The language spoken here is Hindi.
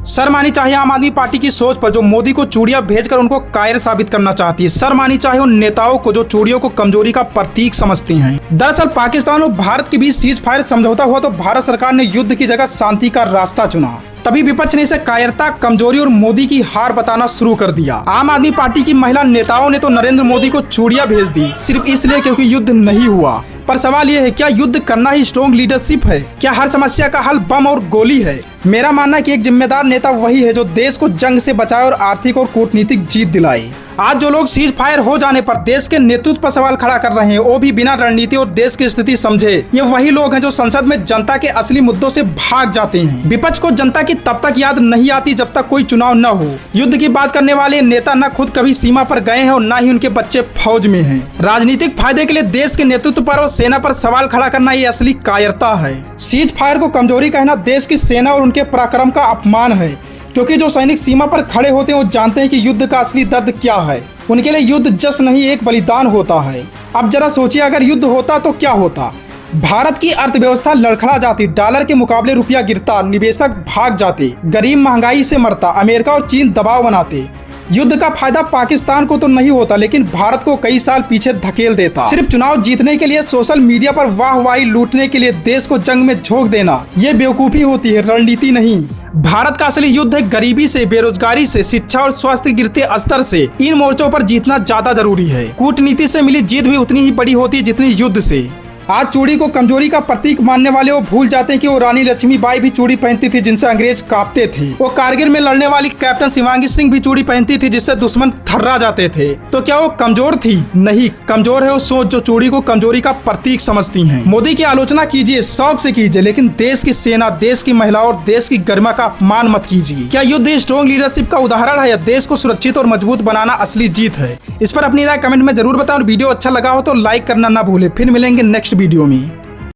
सर मानी चाहिए आम आदमी पार्टी की सोच पर, जो मोदी को चूड़ियां भेजकर उनको कायर साबित करना चाहती है। सर मानी चाहिए उन नेताओं को जो चूड़ियों को कमजोरी का प्रतीक समझती हैं। दरअसल पाकिस्तान और भारत के बीच सीज फायर समझौता हुआ तो भारत सरकार ने युद्ध की जगह शांति का रास्ता चुना। तभी विपक्ष ने इसे कायरता, कमजोरी और मोदी की हार बताना शुरू कर दिया। आम आदमी पार्टी की महिला नेताओं ने तो नरेंद्र मोदी को चूड़ियां भेज दी, सिर्फ इसलिए क्योंकि युद्ध नहीं हुआ। पर सवाल यह है, क्या युद्ध करना ही स्ट्रॉन्ग लीडरशिप है? क्या हर समस्या का हल बम और गोली है? मेरा मानना है कि एक जिम्मेदार नेता वही है जो देश को जंग से बचाए और आर्थिक और कूटनीतिक जीत दिलाए। आज जो लोग सीज फायर हो जाने पर देश के नेतृत्व पर सवाल खड़ा कर रहे हैं, वो भी बिना रणनीति और देश की स्थिति समझे। ये वही लोग हैं जो संसद में जनता के असली मुद्दों से भाग जाते हैं। विपक्ष को जनता की तब तक याद नहीं आती जब तक कोई चुनाव न हो। युद्ध की बात करने वाले नेता न खुद कभी सीमा पर गए हैं और न ही उनके बच्चे फौज में हैं। राजनीतिक फायदे के लिए देश के नेतृत्व पर और सेना पर सवाल खड़ा करना ये असली कायरता है। सीज फायर को कमजोरी कहना देश की सेना और उनके पराक्रम का अपमान है, क्योंकि जो सैनिक सीमा पर खड़े होते हैं वो जानते हैं कि युद्ध का असली दर्द क्या है। उनके लिए युद्ध जश्न नहीं, एक बलिदान होता है। अब जरा सोचिए, अगर युद्ध होता तो क्या होता? भारत की अर्थव्यवस्था लड़खड़ा जाती, डॉलर के मुकाबले रुपया गिरता, निवेशक भाग जाते, गरीब महंगाई से मरता, अमेरिका और चीन दबाव बनाते। युद्ध का फायदा पाकिस्तान को तो नहीं होता, लेकिन भारत को कई साल पीछे धकेल देता। सिर्फ चुनाव जीतने के लिए, सोशल मीडिया पर वाहवाही लूटने के लिए देश को जंग में झोंक देना, ये बेवकूफी होती है, रणनीति नहीं। भारत का असली युद्ध है गरीबी से, बेरोजगारी से, शिक्षा और स्वास्थ्य गिरते स्तर से। इन मोर्चों पर जीतना ज्यादा जरूरी है। कूटनीति से मिली जीत भी उतनी ही बड़ी होती है जितनी युद्ध से। आज चूड़ी को कमजोरी का प्रतीक मानने वाले वो भूल जाते हैं कि वो रानी लक्ष्मीबाई भी चूड़ी पहनती थी, जिनसे अंग्रेज कांपते थे। वो कारगिल में लड़ने वाली कैप्टन शिवांगी सिंह भी चूड़ी पहनती थी, जिससे दुश्मन थर्रा जाते थे। तो क्या वो कमजोर थी? नहीं, कमजोर है वो सोच जो चूड़ी को कमजोरी का प्रतीक समझती है। मोदी की आलोचना कीजिए, शौक से कीजिए, लेकिन देश की सेना, देश की महिलाओं और देश की गरिमा का अपमान मत कीजिए। क्या युद्ध स्ट्रॉन्ग लीडरशिप का उदाहरण है या देश को सुरक्षित और मजबूत बनाना असली जीत है? इस पर अपनी राय कमेंट में जरूर बताएं और वीडियो अच्छा लगा हो तो लाइक करना ना भूले। फिर मिलेंगे नेक्स्ट वीडियो में।